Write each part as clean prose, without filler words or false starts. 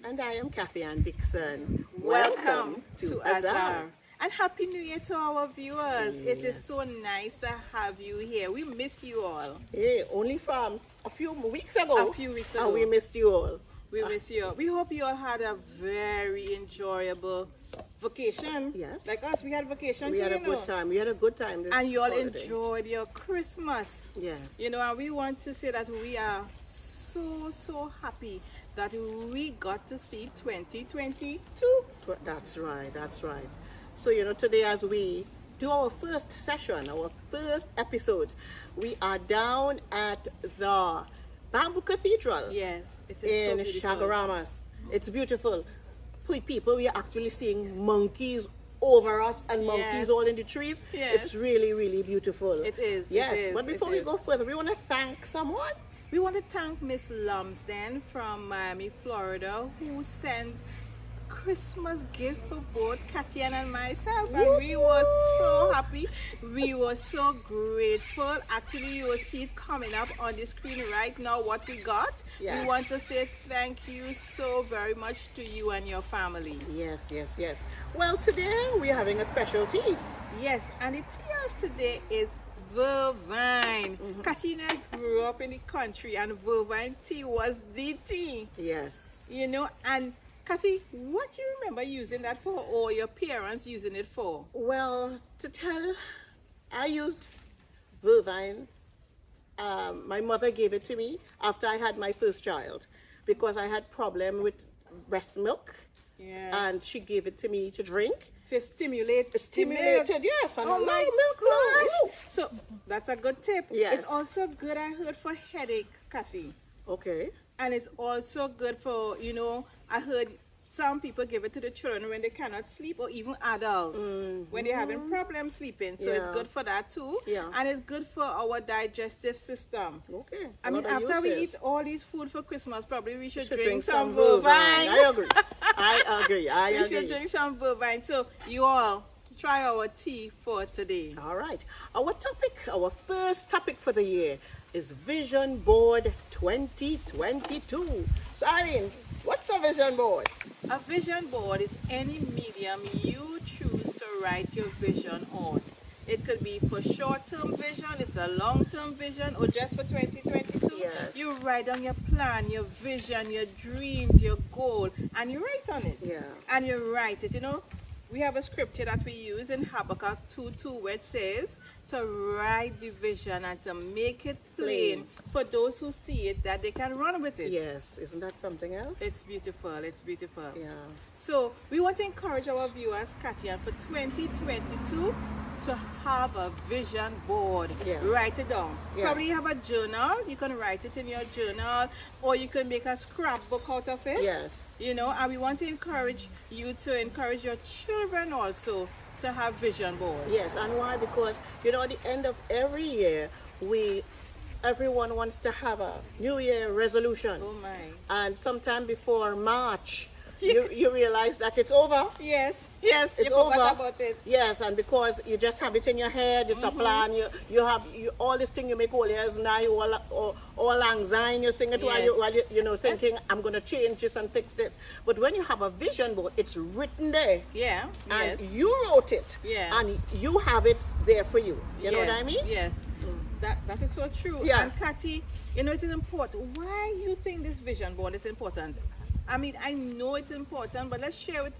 And I am Kathy Ann Dixon. Welcome to Azar. And Happy New Year to our viewers. Yes. It is so nice to have you here. We miss you all. Hey, only from a few weeks ago. A few weeks ago. And we missed you all. We miss you all. We hope you all had a very enjoyable vacation. Yes. Like us, we had vacation We too, had a good time. We had a good time this And you all holiday. enjoyed your Christmas. Yes. And we want to say that we are so happy that we got to see 2022. That's right. That's right. So, today as we do our first session, our first episode, we are down at the Bamboo Cathedral. Yes, it is in so beautiful. Chagaramas. It's beautiful. People, we are actually seeing monkeys over us and monkeys all in the trees. Yes. It's really beautiful. It is. Yes. It is, But before we go further, we want to thank someone. We want to thank Miss Lumsden from Miami, Florida, who sent Christmas gift for both Katian and myself, and we were so happy. We were so grateful. Actually, you will see it coming up on the screen right now what we got. Yes. We want to say thank you so very much to you and your family. Yes. Well, today we're having a special tea. Yes, and the tea of today is Vervine. Katina grew up in the country, and Vervine tea was the tea. Yes. And Kathy, what do you remember using that for, or your parents using it for? Well, to tell, I used Vervine. My mother gave it to me after I had my first child because I had problem with breast milk. Yeah. And she gave it to me to drink. To stimulated, yes. And oh a lot my of milk flush. gosh. So that's a good tip. Yes. It's also good, I heard, for headache, Kathy. Okay. And it's also good for, I heard some people give it to the children when they cannot sleep, or even adults when they're having problems sleeping. So it's Yeah. good for that too. Yeah. And it's good for our digestive system. Okay. I mean, Another after we uses. eat all these food for Christmas, probably we should Should drink some some Vervine. Vervine. I agree. I We agree. should drink some Vervine. So you all try our tea for today. All right. Our first topic for the year is Vision Board 2022. So, Irene, what's a vision board? A vision board is any medium you choose to write your vision on. It could be for short-term vision, it's a long-term vision, or just for 2022. Yes. You write down your plan, your vision, your dreams, your goal, and you write on it. Yeah. And you write it. We have a script here that we use in Habakkuk 2:2 where it says to write the vision and to make it plain for those who see it, that they can run with it. Yes. Isn't that something else? It's beautiful. It's beautiful. Yeah. So we want to encourage our viewers, Katia, for 2022 to have a vision board. Yeah. Write it down. Yeah. Probably you have a journal. You can write it in your journal, or you can make a scrapbook out of it. Yes. And we want to encourage you to encourage your children also to have vision boards. Yes. And why? Because, at the end of every year, everyone wants to have a New Year resolution. Oh my. And sometime before March, you realize that it's over. Yes, It's you forgot over. about it. Yes, and because you just have it in your head, it's a plan. You have all this thing you make all years now, all anxiety. You sing it Yes. while you thinking I'm gonna change this and fix this. But when you have a vision board, it's written there, Yeah. and Yes. you wrote it, Yeah. and you have it there for you. You know what I Yes, mean? Yes. That is so true. Yeah. And Kathy, it is important. Why you think this vision board is important? I mean, I know it's important, but let's share with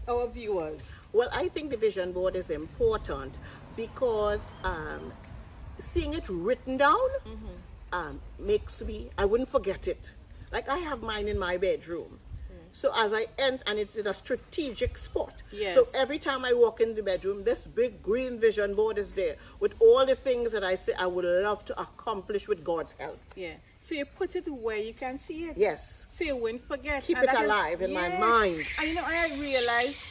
our viewers. Well, I think the vision board is important because seeing it written down makes me, I wouldn't forget it. Like I have mine in my bedroom. So as I enter, and it's in a strategic spot. Yes. So every time I walk in the bedroom, this big green vision board is there with all the things that I say I would love to accomplish with God's help. Yeah. So you put it where you can see it. Yes. So you won't forget. Keep And it that is- alive in my Yes. mind. And I realized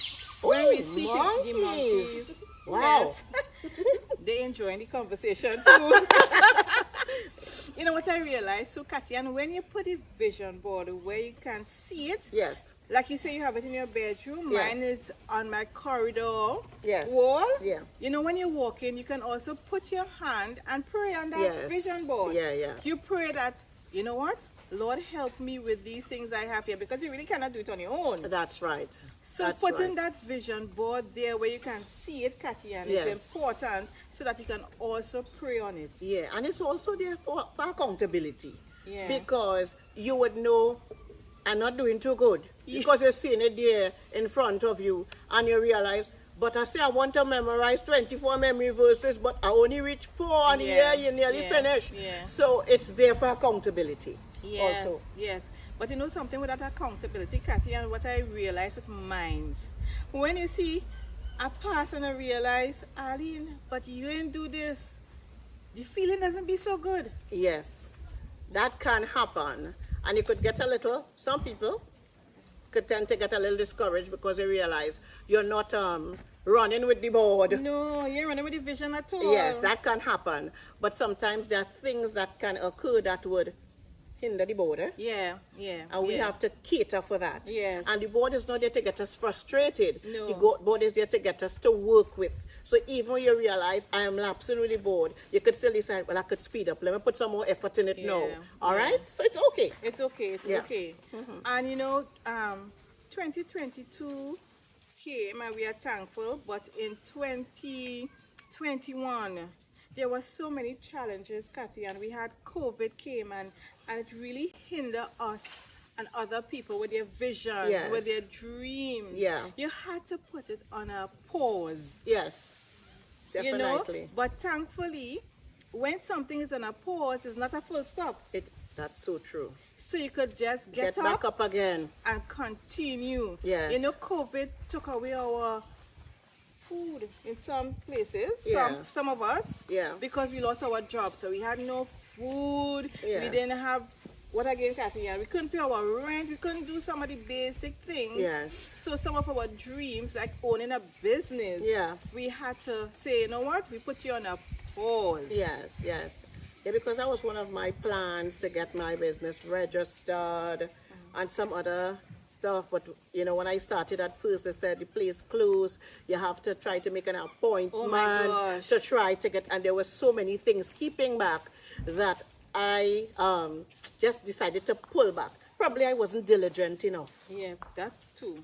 when we see the monkeys. Wow. Yes. They enjoying the conversation too. What I realized, so Katya, and when you put a vision board where you can see it, Yes. like you say you have it in your bedroom, Yes. mine is on my corridor Yes. wall. Yeah. When you walk in, you can also put your hand and pray on that Yes. vision board. Yeah, yeah. You pray that you know what? Lord, help me with these things I have here, because you really cannot do it on your own. That's right. So That's putting right. that vision board there where you can see it, Katian, Yes. is important so that you can also pray on it. Yeah, and it's also there for accountability. Yeah. Because you would know I'm not doing too good. Because you're seeing it there in front of you and you realize, but I say I want to memorize 24 memory verses, but I only reach 4 and Yeah, here you nearly yeah, finished. yeah. So it's there for accountability Yes, also. yes. But you know something with that accountability, Kathy, and what I realized with minds. When you see a person and realize, Aline, but you didn't do this, the feeling doesn't be so good. Yes, that can happen. And you could get a little, some people could tend to get a little discouraged because they realize you're not running with the board. No, you're running with the vision at all. Yes, that can happen. But sometimes there are things that can occur that would hinder the board. Yeah, yeah. And we yeah. have to cater for that. Yes. And the board is not there to get us frustrated. No. The board is there to get us to work with. So even when you realize I am lapsing with the board, you could still decide, well, I could speed up. Let me put some more effort in it now. Yeah, All yeah. right? So it's okay. It's okay, it's Yeah. okay. And you know, 2022 came and we are thankful, but in 2021, there were so many challenges, Kathy, and we had COVID came and it really hindered us and other people with their visions, Yes. with their dreams. Yeah. You had to put it on a pause. Yes, You definitely. know, but thankfully, when something is on a pause, it's not a full stop. That's so true. So you could just get Back up again. and continue. Yes. You know, COVID took away our food in some places, Yeah. some of us, Yeah. because we lost our job. So we had no food. Yeah. We didn't have, what again, Kathy? We couldn't pay our rent. We couldn't do some of the basic things. Yes. So some of our dreams, like owning a business, Yeah. we had to say, you know what? We put you on a pause. Yes, yes. Yeah, because that was one of my plans to get my business registered and some other stuff. But, you know, when I started at first, they said the place closed. You have to try to make an appointment Oh my gosh. to try to get, and there were so many things keeping back that I just decided to pull back. Probably I wasn't diligent enough. Yeah, that too.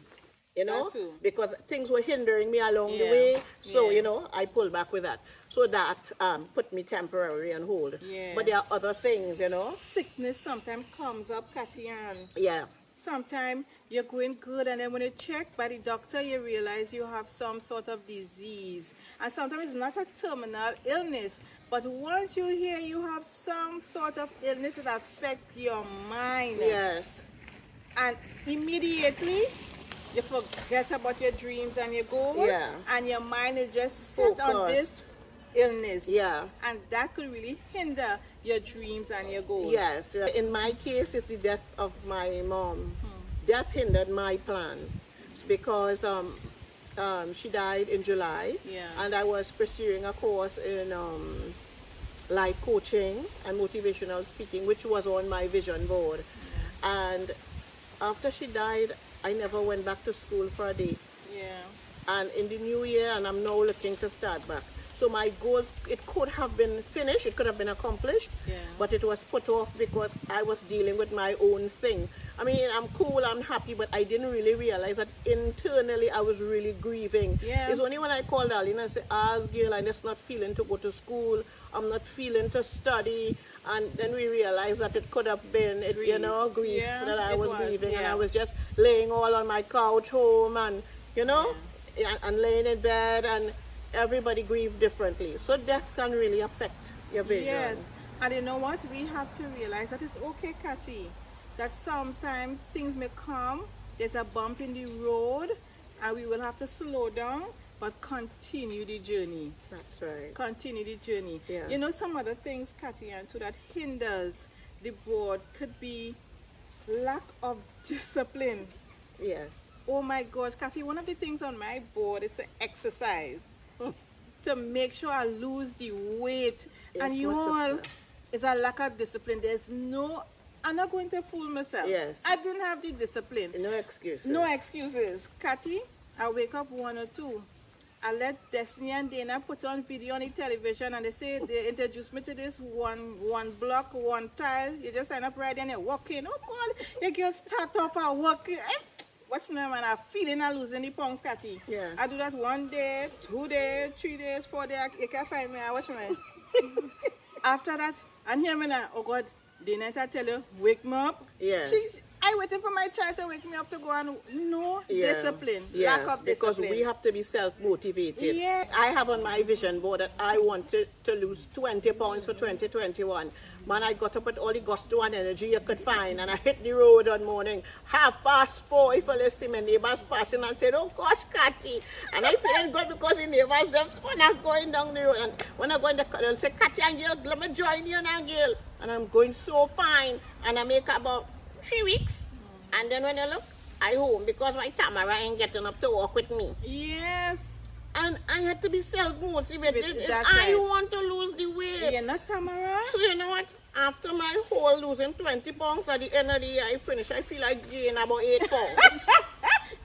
You know, That too. because things were hindering me along the Yeah, way. So, yeah. you know, I pulled back with that. So that put me temporarily on hold. Yeah. But there are other things, you know. Sickness sometimes comes up, Kathy, and Yeah. sometimes you're going good, and then when you check by the doctor, you realize you have some sort of disease. And sometimes it's not a terminal illness, but once you hear you have some sort of illness that affects your mind, Yes. and immediately you forget about your dreams and your goals, Yeah. and your mind is just set on this Focused. illness. Yeah. And that could really hinder your dreams and your goals. Yes. In my case, it's the death of my mom. Death hindered my plans because she died in July. Yeah. And I was pursuing a course in life coaching and motivational speaking, which was on my vision board. And after she died, I never went back to school for a day. Yeah. And in the new year, and I'm now looking to start back. So my goals, it could have been finished, it could have been accomplished, Yeah. but it was put off because I was dealing with my own thing. I mean, I'm cool, I'm happy, but I didn't really realize that internally I was really grieving. Yeah. It's only when I called Aline and said, girl, I'm just not feeling to go to school, I'm not feeling to study, and then we realized that it could have been, grief Yeah, that I it was was, grieving, and yeah. I was just laying all on my couch home, and and laying in bed, and everybody grieve differently. So death can really affect your vision. Yes, and you know what? We have to realize that it's okay, Kathy, that sometimes things may come, there's a bump in the road, and we will have to slow down, but continue the journey. That's right. Continue the journey. Yeah. You know, some other things, Kathy, and so that hinders the board could be lack of discipline. Yes. Oh my gosh, Kathy, one of the things on my board is to exercise. To make sure I lose the weight. Yes, And you my all, sister. it's a lack of discipline. I'm not going to fool myself. Yes. I didn't have the discipline. No excuses. No excuses. Kathy, I wake up 1 or 2. I let Destiny and Dana put on video on the television, and they say they introduced me to this one block, one tile. You just sign up right there and you walk in. Oh God, you can start off and walk in. Watch now, man, I'm feeling I'm losing the pounds, Cathy. Yeah. I do that 1 day, 2 days, 3 days, 4 days. You can find me. I watch me. After that, and here me now, oh God, Dana I tell you, wake me up. Yes. I waited for my child to wake me up to go and discipline, yes, lack of because discipline. we have to be self-motivated. Yeah. I have on my vision board that I wanted to lose 20 pounds for 2021. Man, I got up with all the gusto and energy you could find, and I hit the road one morning, 4:30, if you see my neighbors passing and said, oh gosh, Cathy. And I feeling good because the neighbors, them, when I'm going down the road, and when I go in the car, they'll say, Cathy and girl, let me join you now, girl. And I'm going so fine, and I make about 3 weeks, and then when I look, I home because my Tamara ain't getting up to walk with me. Yes. And I had to be self-motivated. That's I right. want to lose the weight. You're not Tamara? So you know what? After my whole losing 20 pounds at the end of the year, I finish, I feel like gain about 8 pounds.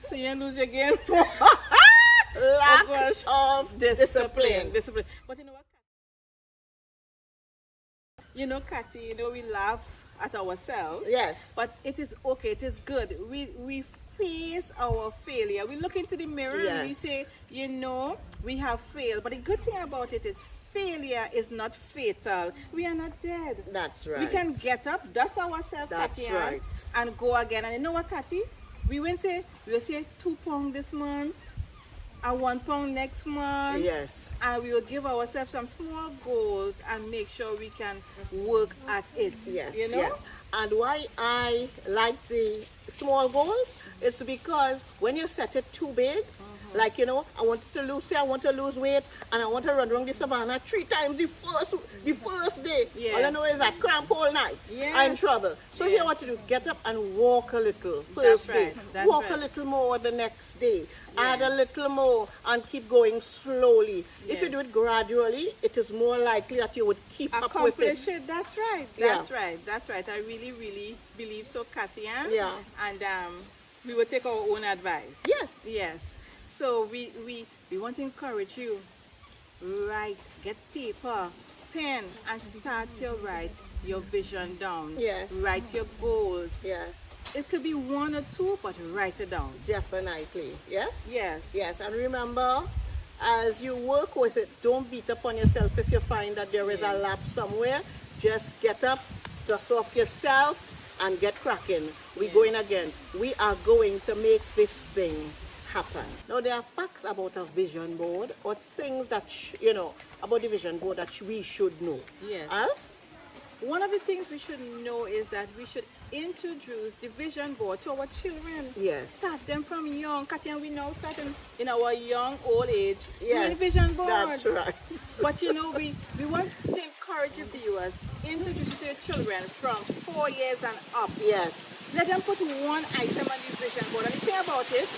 So you lose again? Lack of discipline. Discipline. But you know what? You know, Cathy, you know, we laugh at ourselves. Yes. But it is okay, it is good. We face our failure. We look into the mirror and we Yes. say, you know, we have failed. But the good thing about it is failure is not fatal. We are not dead. That's right. We can get up, dust ourselves, That's Cathy, right. and go again. And you know what, Cathy? We'll say 2 pounds this month and 1 pound next month. Yes. And we will give ourselves some small goals and make sure we can work at it. Yes, you know? yes. And why I like the small goals, it's because when you set it too big, like, you know, I wanted to lose, say I want to lose weight, and I want to run around the savannah 3 times the first day. Yeah. All I know is I cramp all night. Yes. I'm in trouble. So Yeah. here what to do, get up and walk a little first That's day. right. That's Walk a right. little more the next day. Yeah. Add a little more and keep going slowly. If Yeah. you do it gradually, it is more likely that you would keep up with it. Accomplish it. That's right. Yeah. That's right. That's right. I really, really believe so, Cathy. Yeah. And we will take our own advice. Yes. Yes. So we want to encourage you. Write, get paper, pen, and start to write your vision down. Yes. Write your goals. Yes. It could be 1 or 2, but write it down. Definitely. Yes? Yes. Yes. And remember, as you work with it, don't beat up on yourself if you find that there is a lapse somewhere. Just get up, dust off yourself, and get cracking. We're going again. We are going to make this thing happen. Now, there are facts about a vision board or things that, you know, about the vision board that we should know. Yes. As? One of the things we should know is that we should introduce the vision board to our children. Yes. Start them from young. Cathy, and we now starting in our young old age Yes. doing vision board. That's right. But you know, we want to encourage the viewers, introduce it to your children from 4 years and up. Yes. Let them put 1 item on the vision board. And the thing about it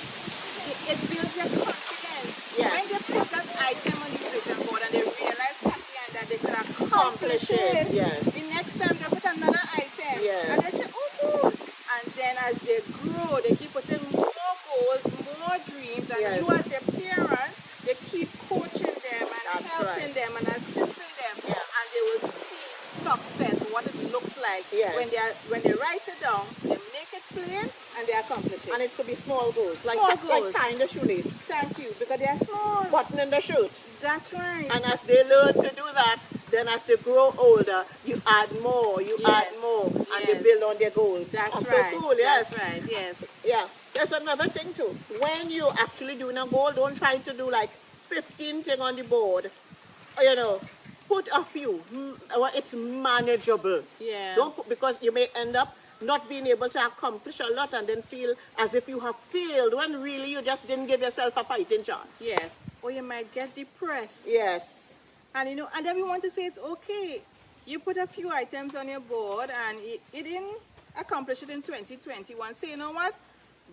builds their confidence. Yes. When they put that item on the vision board and they realize, Cathy, and that they can accomplish it. Yes. The next time they put another item. Yes. And they say, oh, good. And then as they grow, they keep putting more goals, more dreams. And Yes. you as their parents, they keep coaching them and That's helping right. them and assisting them. Yeah. And they will see success, what it looks like. Yes. When they write it down, they make it plain and they accomplish it. And it could be small goals. Like, Small like goals. tying the shoelace, Thank you, because they are small. buttoning the shirt. That's right. And as they learn to do that, then as they grow older, you add more, you Yes. add more, and Yes. they build on their goals. That's Oh, right. so cool, yes. That's right, yes. Yeah. There's another thing too. When you're actually doing a goal, don't try to do like 15 things on the board. You know, put a few. Well, it's manageable. Yeah. Don't put, because you may end up not being able to accomplish a lot and then feel as if you have failed when really you just didn't give yourself a fighting chance. Yes. Or you might get depressed. Yes. And you know, and then we want to say it's okay. You put a few items on your board and it didn't accomplish it in 2021. So you know what?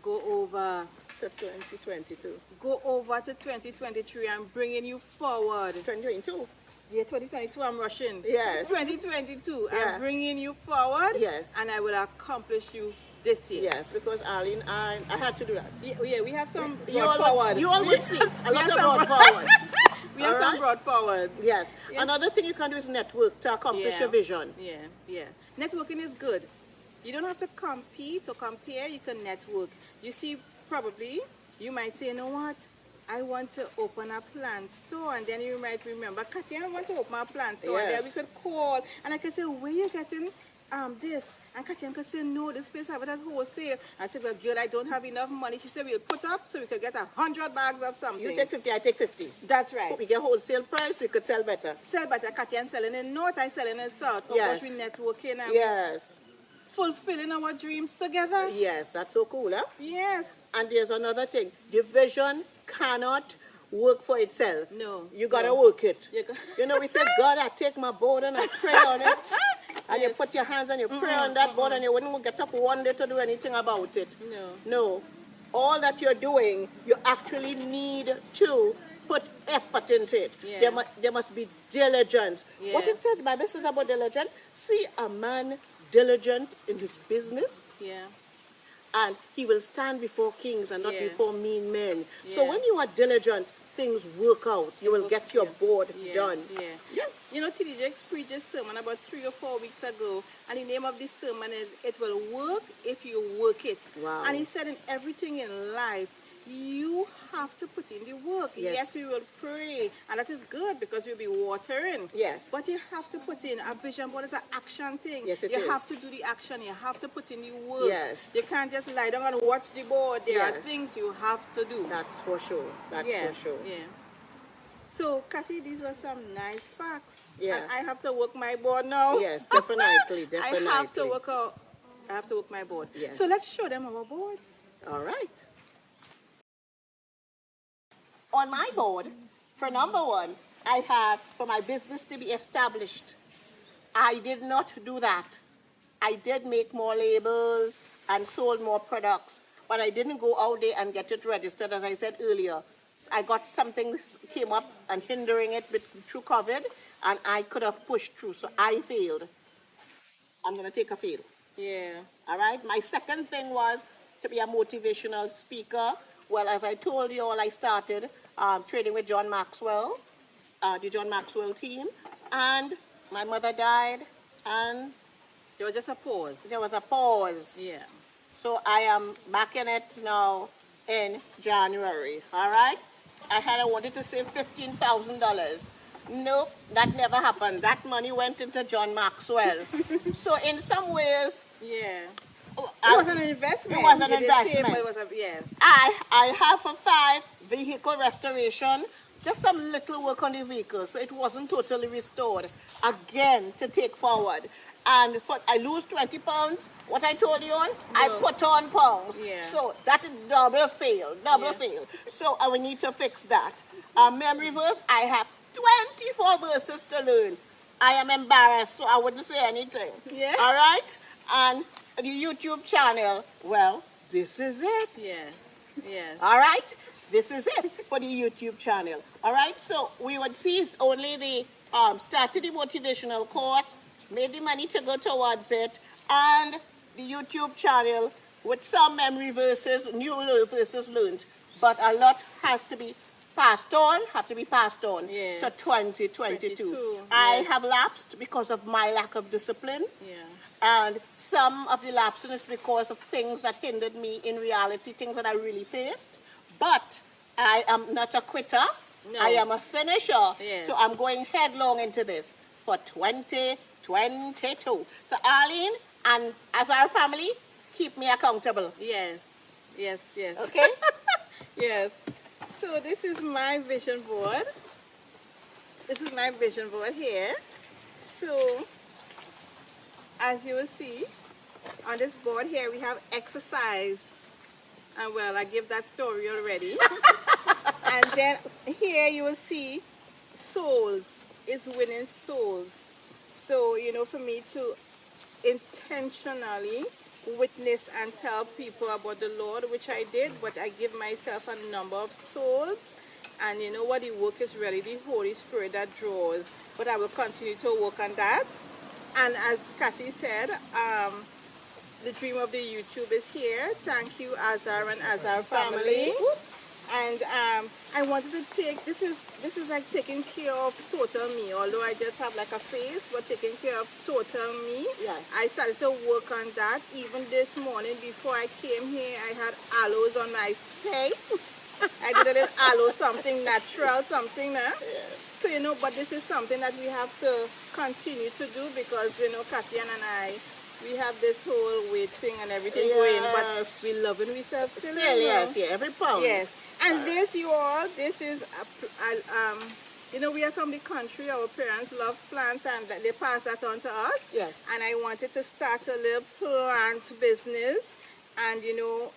Go over. To 2022. Go over to 2023 and bringing you forward. 2022. Yeah, 2022, I'm rushing. Yes. 2022, Yeah. I'm bringing you forward. Yes. And I will accomplish you this year. Yes, because Arlene, I had to do that. Yeah, we have some You brought all, forward. you all would see a We lot have of some broad brought- forwards. We have All some right? brought forward. Yes. Yeah. Another thing you can do is network to accomplish your vision. Yeah. Networking is good. You don't have to compete or compare. You can network. You see, probably you might say, you know what? I want to open a plant store, and then you might remember, Katia, I want to open a plant store, and then we Yes. could call, and I could say, where you getting this? And Katia could say, no, this place have it as wholesale. I said, well, girl, I don't have enough money. She said, we'll put up so we could get 100 bags of something. You take 50, I take 50. That's right. We get wholesale price, we could sell better. Sell better. Katia selling in north, I selling in south. Of Yes. course, we networking and Yes. fulfilling our dreams together. Yes, that's so cool, huh? Yes. And there's another thing. The vision cannot work for itself. No, You gotta no. work it. You go- You know, we say, God, I take my board and I pray on it. And you put your hands and you pray on that board and you wouldn't get up one day to do anything about it. No. No. All that you're doing, you actually need to put effort into it. Yeah. There must be diligence. Yeah. What it says, the Bible says about diligence, see a man diligent in his business, Yeah. and he will stand before kings and not Yeah. before mean men. So Yeah. when you are diligent, things work out. You will get your board done. Yeah. You know, TD Jakes preached a sermon about 3 or 4 weeks ago, and the name of this sermon is "It Will Work If You Work It." Wow. And he said, in everything in life, you have to put in the work. Yes. We will pray, and that is good because you'll be watering. Yes. But you have to put in a vision board. It's an action thing. Yes, it you is. have to do the action. You have to put in the work. Yes. You can't just lie down and watch the board. There are Yes. things you have to do. That's for sure. That's Yeah, for sure. yeah. So, Kathy, these were some nice facts. Yeah. And I have to work my board now. Yes, definitely, definitely. I have to work out. I have to work my board. Yes. So let's show them our board. All right. On my board, for number one, I have for my business to be established. I did not do that. I did make more labels and sold more products, but I didn't go out there and get it registered, as I said earlier. I got something came up and hindering it through COVID, and I could have pushed through, so I failed. I'm going to take a fail. Yeah. All right. My second thing was to be a motivational speaker. Well, as I told you all, I started trading with John Maxwell, the John Maxwell team, and my mother died, and There was just a pause. there was a pause. Yeah. So I am back in it now in January. All right. I wanted to save $15,000. Nope, that never happened. That money went into John Maxwell. So in some ways, Yeah. oh, It was an investment. It was an You did save, investment. but it was a, yeah. I have a 5 vehicle restoration, just some little work on the vehicle, so it wasn't totally restored. Again, to take forward. And I lose 20 pounds, what I told you on, I put on pounds. Yeah. So that is double fail. So I will need to fix that. Memory verse, I have 24 verses to learn. I am embarrassed, so I wouldn't say anything. Yeah. All right? And the YouTube channel, well, this is it. Yes. Yes. All right? This is it for the YouTube channel. All right? So we would see only the started the motivational course, made the money to go towards it, and the YouTube channel with some memory verses, new verses learned. But a lot has to be passed on, Yeah. to 2022. 22, I yes. have lapsed because of my lack of discipline. Yeah. And some of the lapsing is because of things that hindered me in reality, things that I really faced. But I am not a quitter. No. I am a finisher. Yes. So I'm going headlong into this for 2022. So Arlene and Azar family, keep me accountable. Yes. Yes. Yes. Okay? Yes. So this is my vision board. This is my vision board here. So as you will see on this board here, we have exercise. And well, I give that story already. And then here you will see souls. It's winning souls. So, you know, for me to intentionally witness and tell people about the Lord, which I did, but I give myself a number of souls. And you know what, the work is really the Holy Spirit that draws. But I will continue to work on that. And as Kathy said, The dream of the YouTube is here. Thank you, Azar and Azar family. And I wanted to take, this is like taking care of total me, although I just have like a face, but taking care of total me. Yes. I started to work on that. Even this morning before I came here, I had aloes on my face. I did a little aloe, something natural, something. Yes. So, you know, but this is something that we have to continue to do because, you know, Katian and I, we have this whole weight thing and everything going, but we loving ourselves still. Yes, yeah, every pound. Yes. And this, you all, this is, you know, we are from the country. Our parents love plants and they pass that on to us. Yes. And I wanted to start a little plant business. And, you know,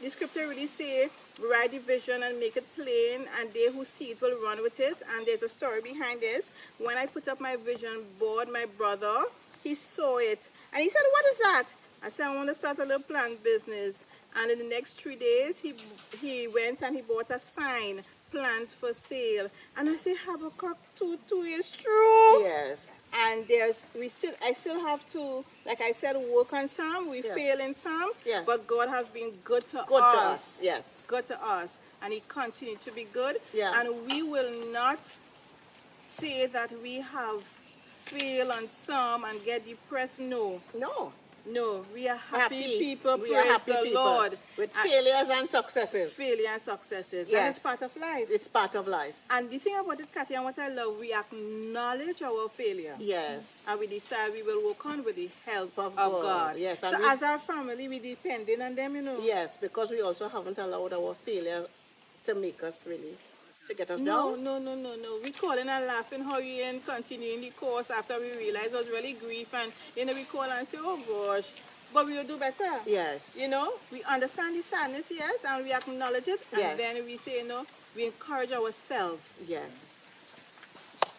the scripture really say, write the vision and make it plain, and they who see it will run with it. And there's a story behind this. When I put up my vision board, my brother, he saw it. And he said, what is that? I said, I want to start a little plant business. And in the next 3 days, he went and he bought a sign, plants for sale. And I said, Habakkuk 2:2 is true. Yes. And I still have to, like I said, work on some. We fail in some. Yes. But God has been good to Good us. to us, yes. Good to us. And he continued to be good. Yeah. And we will not say that we have failed on some and get depressed. No. No. No, we are happy people. We praise are happy the people. Lord. With failures and successes. Failure and successes. Yes. That is part of life. It's part of life. And the thing about it, Kathy, and what I love, we acknowledge our failure. Yes. And we decide we will work on with the help of God. God. Yes. So as our family, we depending on them, you know. Yes, because we also haven't allowed our failure to make us really, to get us No. down. We calling and laughing how we ain't continuing the course after we realized it was really grief. And, you know, we call and say, oh gosh, but we will do better. Yes. You know, we understand the sadness, yes, and we acknowledge it. And Yes. then we say, you know, we encourage ourselves. Yes.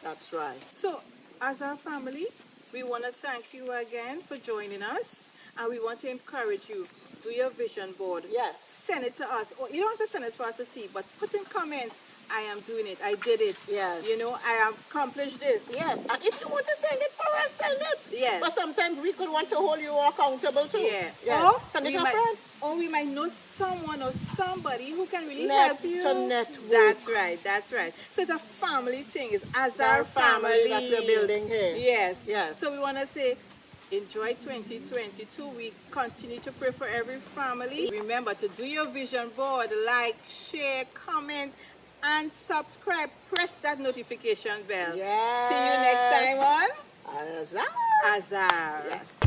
That's right. So, as our family, we want to thank you again for joining us. And we want to encourage you. Do your vision board. Yes. Send it to us. Or you don't have to send it for us to see, but put in comments, I am doing it. I did it. Yes. You know, I accomplished this. Yes. And if you want to send it for us, send it. Yes. But sometimes we could want to hold you accountable too. Yeah. Yes. Or Send it we to a might, friend. or we might know someone or somebody who can really help you. To network. That's right. That's right. So it's a family thing. It's Azar family that we're building here. Yes. Yes. So we want to say, enjoy 2022. We continue to pray for every family. Remember to do your vision board, like, share, comment, and subscribe. Press that notification bell. Yes. See you next time on Azar. Azar. Yes.